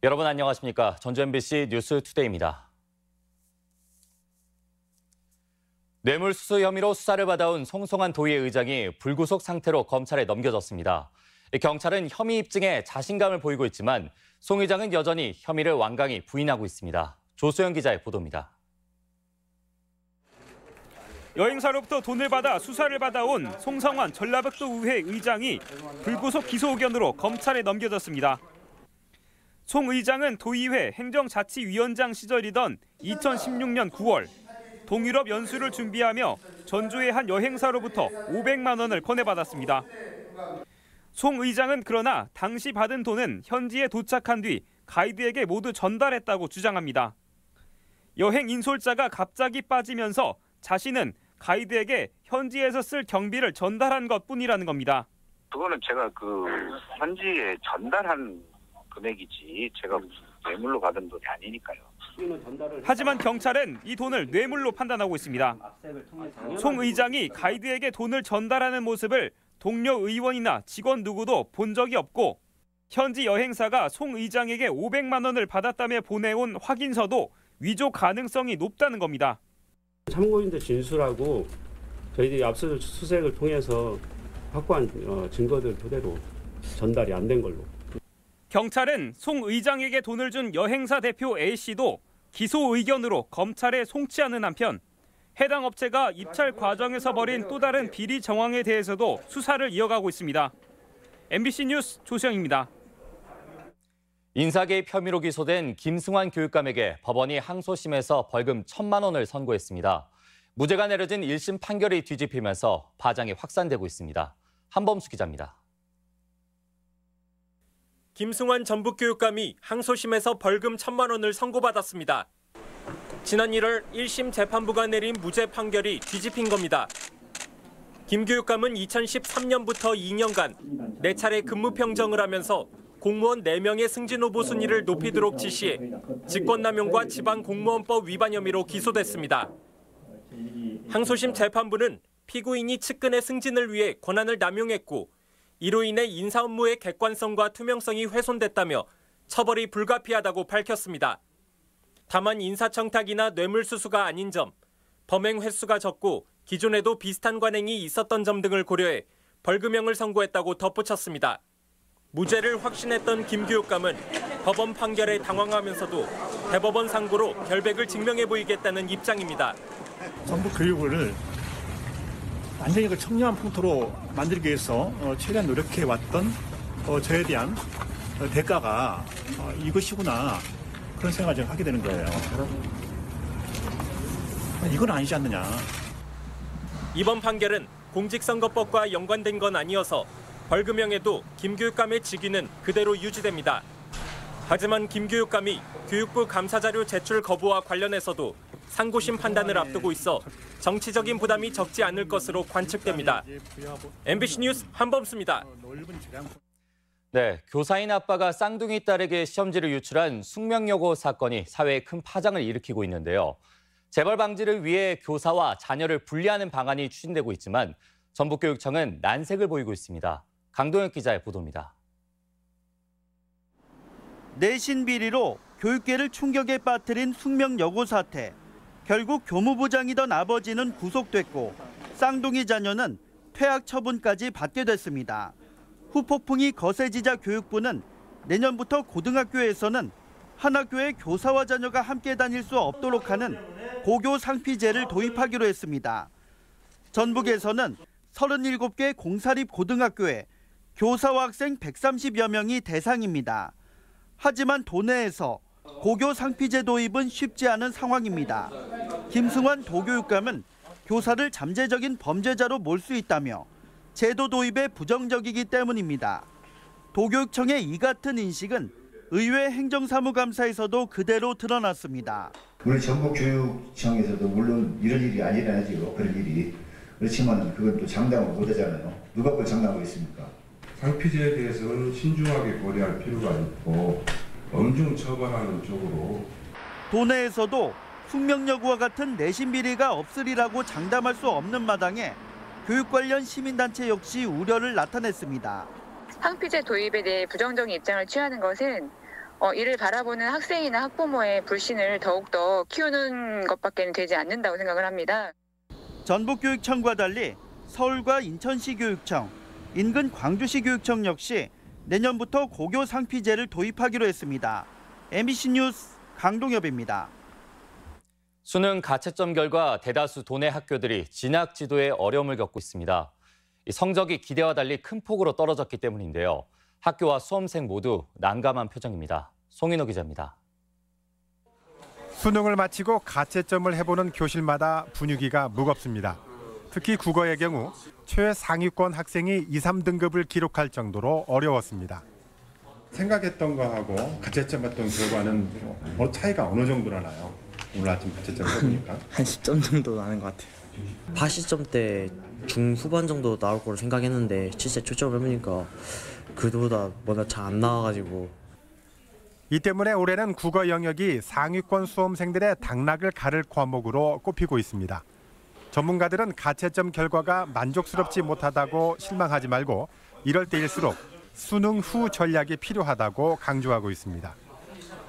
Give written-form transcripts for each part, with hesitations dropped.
여러분 안녕하십니까? 전주 MBC 뉴스투데이입니다. 뇌물수수 혐의로 수사를 받아온 송성환 도의회 의장이 불구속 상태로 검찰에 넘겨졌습니다. 경찰은 혐의 입증에 자신감을 보이고 있지만 송 의장은 여전히 혐의를 완강히 부인하고 있습니다. 조소영 기자의 보도입니다. 여행사로부터 돈을 받아 수사를 받아온 송성환 전라북도의회 의장이 불구속 기소 의견으로 검찰에 넘겨졌습니다. 송 의장은 도의회 행정자치위원장 시절이던 2016년 9월 동유럽 연수를 준비하며 전주의 한 여행사로부터 500만 원을 건네받았습니다. 송 의장은 그러나 당시 받은 돈은 현지에 도착한 뒤 가이드에게 모두 전달했다고 주장합니다. 여행 인솔자가 갑자기 빠지면서 자신은 가이드에게 현지에서 쓸 경비를 전달한 것뿐이라는 겁니다. 그거는 제가 현지에 전달한 금액이지 제가 무슨 뇌물로 받은 돈이 아니니까요. 하지만 경찰은 이 돈을 뇌물로 판단하고 있습니다. 송 의장이 가이드에게 돈을 전달하는 모습을 동료 의원이나 직원 누구도 본 적이 없고 현지 여행사가 송 의장에게 500만 원을 받았다며 보내온 확인서도 위조 가능성이 높다는 겁니다. 참고인들 진술하고 저희들이 압수수색 수색을 통해서 확보한 증거들 토대로 전달이 안 된 걸로. 경찰은 송 의장에게 돈을 준 여행사 대표 A씨도 기소 의견으로 검찰에 송치하는 한편 해당 업체가 입찰 과정에서 벌인 또 다른 비리 정황에 대해서도 수사를 이어가고 있습니다. MBC 뉴스 조수영입니다. 인사개입 혐의로 기소된 김승환 교육감에게 법원이 항소심에서 벌금 1,000만 원을 선고했습니다. 무죄가 내려진 1심 판결이 뒤집히면서 파장이 확산되고 있습니다. 한범수 기자입니다. 김승환 전북교육감이 항소심에서 벌금 1,000만 원을 선고받았습니다. 지난 1월 1심 재판부가 내린 무죄 판결이 뒤집힌 겁니다. 김 교육감은 2013년부터 2년간 4차례 근무 평정을 하면서 공무원 4명의 승진 후보 순위를 높이도록 지시해 직권남용과 지방공무원법 위반 혐의로 기소됐습니다. 항소심 재판부는 피고인이 측근의 승진을 위해 권한을 남용했고 이로 인해 인사 업무의 객관성과 투명성이 훼손됐다며 처벌이 불가피하다고 밝혔습니다. 다만 인사청탁이나 뇌물수수가 아닌 점, 범행 횟수가 적고 기존에도 비슷한 관행이 있었던 점 등을 고려해 벌금형을 선고했다고 덧붙였습니다. 무죄를 확신했던 김 교육감은 법원 판결에 당황하면서도 대법원 상고로 결백을 증명해 보이겠다는 입장입니다. 전북 교육을 완전히 청렴한 풍토로 만들기 위해서 최대한 노력해왔던 저에 대한 대가가 이것이구나 그런 생각을 제가 하게 되는 거예요. 이건 아니지 않느냐. 이번 판결은 공직선거법과 연관된 건 아니어서 벌금형에도 김 교육감의 직위는 그대로 유지됩니다. 하지만 김 교육감이 교육부 감사자료 제출 거부와 관련해서도 상고심 판단을 앞두고 있어 정치적인 부담이 적지 않을 것으로 관측됩니다. MBC 뉴스 한범수입니다. 네, 교사인 아빠가 쌍둥이 딸에게 시험지를 유출한 숙명여고 사건이 사회에 큰 파장을 일으키고 있는데요. 재발 방지를 위해 교사와 자녀를 분리하는 방안이 추진되고 있지만 전북교육청은 난색을 보이고 있습니다. 강동혁 기자의 보도입니다. 내신 비리로 교육계를 충격에 빠뜨린 숙명여고 사태. 결국 교무부장이던 아버지는 구속됐고 쌍둥이 자녀는 퇴학 처분까지 받게 됐습니다. 후폭풍이 거세지자 교육부는 내년부터 고등학교에서는 한 학교에 교사와 자녀가 함께 다닐 수 없도록 하는 고교 상피제를 도입하기로 했습니다. 전북에서는 37개 공사립 고등학교에 교사와 학생 130여 명이 대상입니다. 하지만 도내에서 고교 상피제 도입은 쉽지 않은 상황입니다. 김승환 도교육감은 교사를 잠재적인 범죄자로 몰 수 있다며 제도 도입에 부정적이기 때문입니다. 도교육청의 이 같은 인식은 의회 행정사무감사에서도 그대로 드러났습니다. 우리 전북교육청에서도 물론 이런 일이 안 일어나지요. 그런 일이. 그렇지만 그건 또 장담을 못하잖아요. 누가 그걸 장담하겠습니까? 상피제에 대해서는 신중하게 고려할 필요가 있고 엄중 처벌하는 쪽으로. 도내에서도 숙명여고와 같은 내신 비리가 없으리라고 장담할 수 없는 마당에 교육 관련 시민단체 역시 우려를 나타냈습니다. 상피제 도입에 대해 부정적인 입장을 취하는 것은 이를 바라보는 학생이나 학부모의 불신을 더욱더 키우는 것밖에 되지 않는다고 생각을 합니다. 전북교육청과 달리 서울과 인천시 교육청, 인근 광주시 교육청 역시 내년부터 고교 상피제를 도입하기로 했습니다. MBC 뉴스 강동엽입니다. 수능 가채점 결과 대다수 도내 학교들이 진학 지도에 어려움을 겪고 있습니다. 성적이 기대와 달리 큰 폭으로 떨어졌기 때문인데요. 학교와 수험생 모두 난감한 표정입니다. 송인호 기자입니다. 수능을 마치고 가채점을 해보는 교실마다 분위기가 무겁습니다. 특히 국어의 경우 최상위권 학생이 2, 3등급을 기록할 정도로 어려웠습니다. 생각했던 거하고 가채점 했던 결과는 차이가 어느 정도나 나요? 오늘 아침 가채점 해보니까. 한 10점 정도 나는 것 같아요. 80점 대 중후반 정도 나올 거로 생각했는데 진짜 초점을 해보니까 그보다 뭐가 잘 안 나와가지고. 이 때문에 올해는 국어 영역이 상위권 수험생들의 당락을 가를 과목으로 꼽히고 있습니다. 전문가들은 가채점 결과가 만족스럽지 못하다고 실망하지 말고 이럴 때일수록 수능 후 전략이 필요하다고 강조하고 있습니다.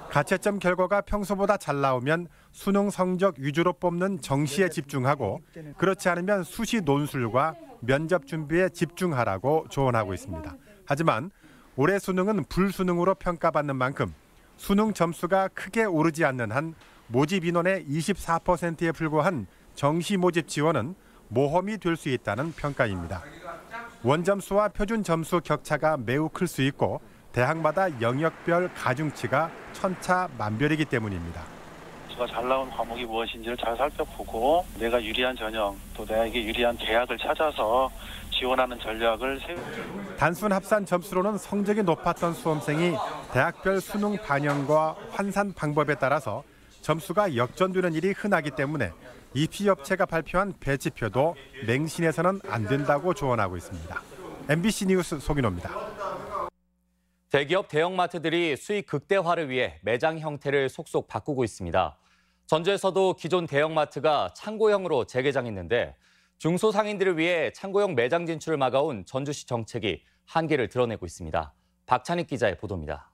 가채점 결과가 평소보다 잘 나오면 수능 성적 위주로 뽑는 정시에 집중하고 그렇지 않으면 수시 논술과 면접 준비에 집중하라고 조언하고 있습니다. 하지만 올해 수능은 불수능으로 평가받는 만큼 수능 점수가 크게 오르지 않는 한 모집 인원의 24%에 불과한 정시 모집 지원은 모험이 될 수 있다는 평가입니다. 원점수와 표준 점수 격차가 매우 클 수 있고 대학마다 영역별 가중치가 천차만별이기 때문입니다. 제가 잘 나온 과목이 무엇인지를 잘 살펴보고 내가 유리한 전형 또 나에게 유리한 대학을 찾아서 지원하는 전략을 단순 합산 점수로는 성적이 높았던 수험생이 대학별 수능 반영과 환산 방법에 따라서 점수가 역전되는 일이 흔하기 때문에 입시업체가 발표한 배치표도 맹신해서는 안 된다고 조언하고 있습니다. MBC 뉴스 송인호입니다. 대기업 대형마트들이 수익 극대화를 위해 매장 형태를 속속 바꾸고 있습니다. 전주에서도 기존 대형마트가 창고형으로 재개장했는데 중소상인들을 위해 창고형 매장 진출을 막아온 전주시 정책이 한계를 드러내고 있습니다. 박찬익 기자의 보도입니다.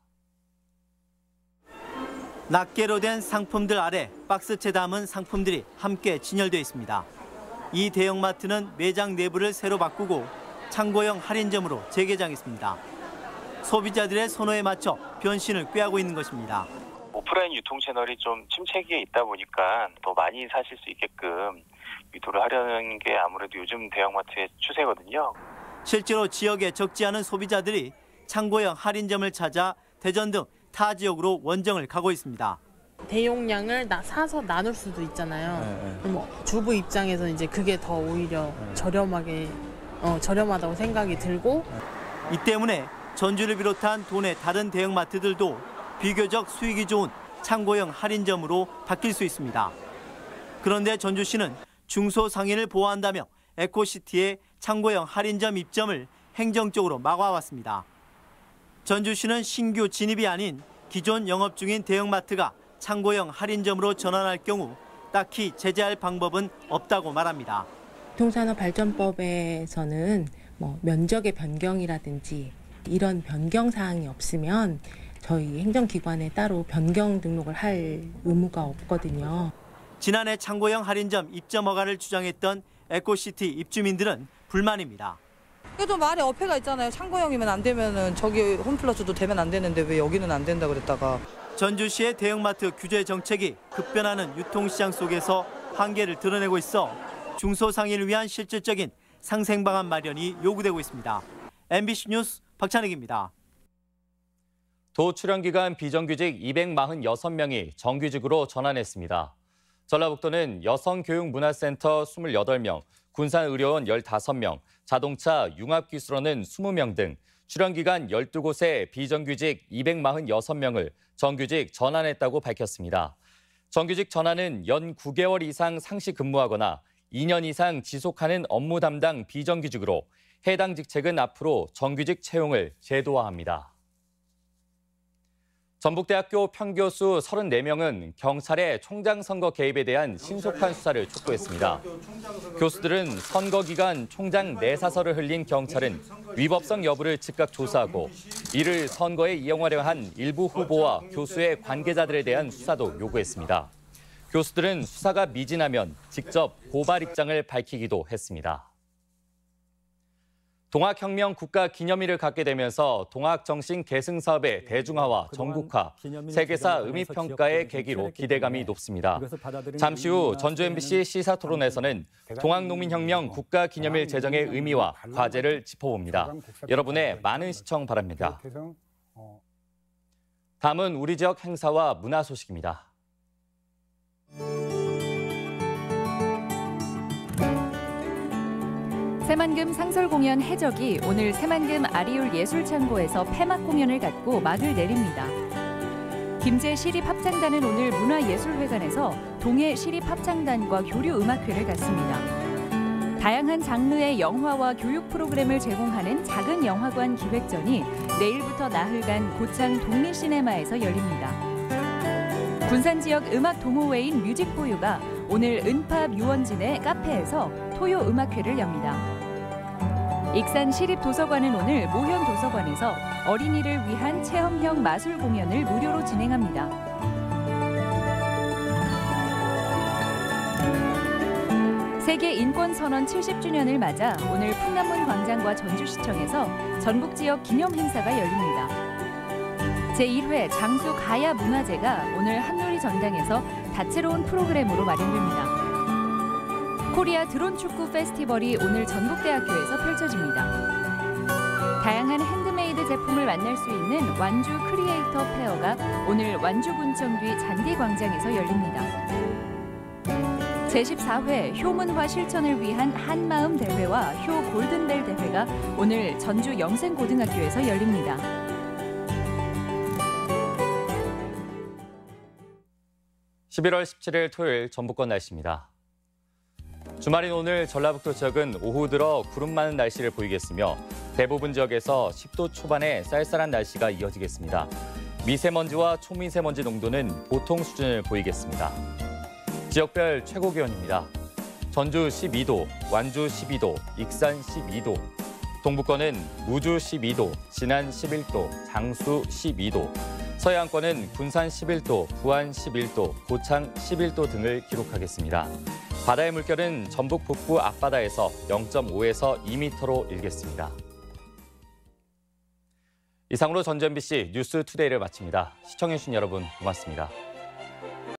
낱개로 된 상품들 아래 박스채 담은 상품들이 함께 진열되어 있습니다. 이 대형마트는 매장 내부를 새로 바꾸고 창고형 할인점으로 재개장했습니다. 소비자들의 선호에 맞춰 변신을 꾀하고 있는 것입니다. 오프라인 유통 채널이 좀 침체기에 있다 보니까 더 많이 사실 수 있게끔 유도를 하려는 게 아무래도 요즘 대형마트의 추세거든요. 실제로 지역에 적지 않은 소비자들이 창고형 할인점을 찾아 대전 등 타 지역으로 원정을 가고 있습니다. 대용량을 사서 나눌 수도 있잖아요. 그럼 주부 입장에서 이제 그게 더 오히려 저렴하다고 생각이 들고. 이 때문에 전주를 비롯한 도내 다른 대형마트들도 비교적 수익이 좋은 창고형 할인점으로 바뀔 수 있습니다. 그런데 전주시는 중소상인을 보호한다며 에코시티에 창고형 할인점 입점을 행정적으로 막아왔습니다. 전주시는 신규 진입이 아닌 기존 영업 중인 대형마트가 창고형 할인점으로 전환할 경우 딱히 제재할 방법은 없다고 말합니다. 교통산업발전법에서는 면적의 변경이라든지 이런 변경 사항이 없으면 저희 행정기관에 따로 변경 등록을 할 의무가 없거든요. 지난해 창고형 할인점 입점 허가를 주장했던 에코시티 입주민들은 불만입니다. 이게 좀 말에 어폐가 있잖아요. 창고형이면 안 되면은 저기 홈플러스도 되면 안 되는데 왜 여기는 안 된다 그랬다가. 전주시의 대형마트 규제 정책이 급변하는 유통시장 속에서 한계를 드러내고 있어 중소상인을 위한 실질적인 상생 방안 마련이 요구되고 있습니다. MBC 뉴스 박찬익입니다. 도 출연기간 비정규직 246명이 정규직으로 전환했습니다. 전라북도는 여성교육문화센터 28명, 군산의료원 15명, 자동차 융합기술원은 20명 등 출연기간 12곳에 비정규직 246명을 정규직 전환했다고 밝혔습니다. 정규직 전환은 연 9개월 이상 상시 근무하거나 2년 이상 지속하는 업무 담당 비정규직으로 해당 직책은 앞으로 정규직 채용을 제도화합니다. 전북대학교 평교수 34명은 경찰의 총장 선거 개입에 대한 신속한 수사를 촉구했습니다. 교수들은 선거 기간 총장 내사설을 흘린 경찰은 위법성 여부를 즉각 조사하고 이를 선거에 이용하려 한 일부 후보와 교수의 관계자들에 대한 수사도 요구했습니다. 교수들은 수사가 미진하면 직접 고발 입장을 밝히기도 했습니다. 동학혁명 국가기념일을 갖게 되면서 동학정신 계승 사업의 대중화와 전국화, 세계사 의미평가의 계기로 기대감이 높습니다. 잠시 후 전주 MBC 시사토론에서는 동학농민혁명 국가기념일 제정의 의미와 과제를 짚어봅니다. 여러분의 많은 시청 바랍니다. 다음은 우리 지역 행사와 문화 소식입니다. 새만금 상설공연 해적이 오늘 새만금 아리울 예술창고에서 폐막 공연을 갖고 막을 내립니다. 김제 시립합창단은 오늘 문화예술회관에서 동해 시립합창단과 교류음악회를 갖습니다. 다양한 장르의 영화와 교육 프로그램을 제공하는 작은 영화관 기획전이 내일부터 나흘간 고창 독립시네마에서 열립니다. 군산 지역 음악 동호회인 뮤직포유가 오늘 은팝 유원진의 카페에서 토요 음악회를 엽니다. 익산 시립도서관은 오늘 모현 도서관에서 어린이를 위한 체험형 마술 공연을 무료로 진행합니다. 세계 인권선언 70주년을 맞아 오늘 풍남문 광장과 전주시청에서 전국 지역 기념 행사가 열립니다. 제1회 장수 가야 문화제가 오늘 한누리 전당에서 다채로운 프로그램으로 마련됩니다. 코리아 드론 축구 페스티벌이 오늘 전북대학교에서 펼쳐집니다. 다양한 핸드메이드 제품을 만날 수 있는 완주 크리에이터 페어가 오늘 완주군청 뒤 잔디광장에서 열립니다. 제14회 효문화 실천을 위한 한마음 대회와 효 골든벨 대회가 오늘 전주 영생고등학교에서 열립니다. (11월 17일) 토요일 전북권 날씨입니다. 주말인 오늘 전라북도 지역은 오후 들어 구름 많은 날씨를 보이겠으며 대부분 지역에서 10도 초반의 쌀쌀한 날씨가 이어지겠습니다. 미세먼지와 초미세먼지 농도는 보통 수준을 보이겠습니다. 지역별 최고 기온입니다. 전주 12도, 완주 12도, 익산 12도, 동부권은 무주 12도, 진안 11도, 장수 12도, 서해안권은 군산 11도, 부안 11도, 고창 11도 등을 기록하겠습니다. 바다의 물결은 전북 북부 앞바다에서 0.5에서 2m로 일겠습니다. 이상으로 전주 MBC 뉴스투데이를 마칩니다. 시청해주신 여러분 고맙습니다.